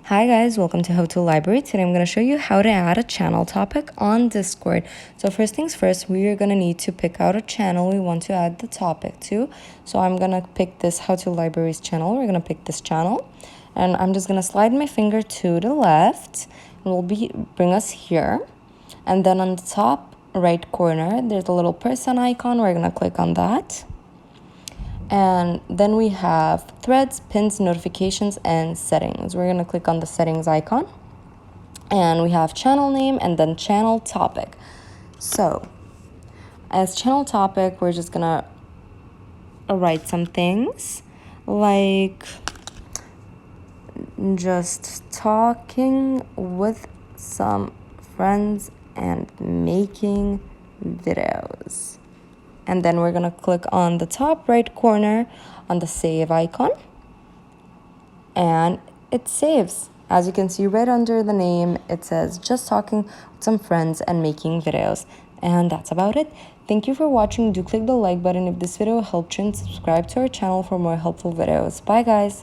Hi guys, welcome to How to Library. Today I'm going to show you how to add a channel topic on Discord. So first things first, we are going to need to pick out a channel we want to add the topic to. So I'm going to pick this How to Libraries channel. We're going to pick this channel and I'm just going to slide my finger to the left and we'll bring us here. And then on the top right corner, there's a little person icon. We're going to click on that. And then we have threads, pins, notifications, and settings. We're going to click on the settings icon. And we have channel name and then channel topic. So as channel topic, we're just going to write some things like just talking with some friends and making videos. And then we're going to click on the top right corner on the save icon. And it saves. As you can see right under the name, it says just talking with some friends and making videos. And that's about it. Thank you for watching. Do click the like button if this video helped you and subscribe to our channel for more helpful videos. Bye guys.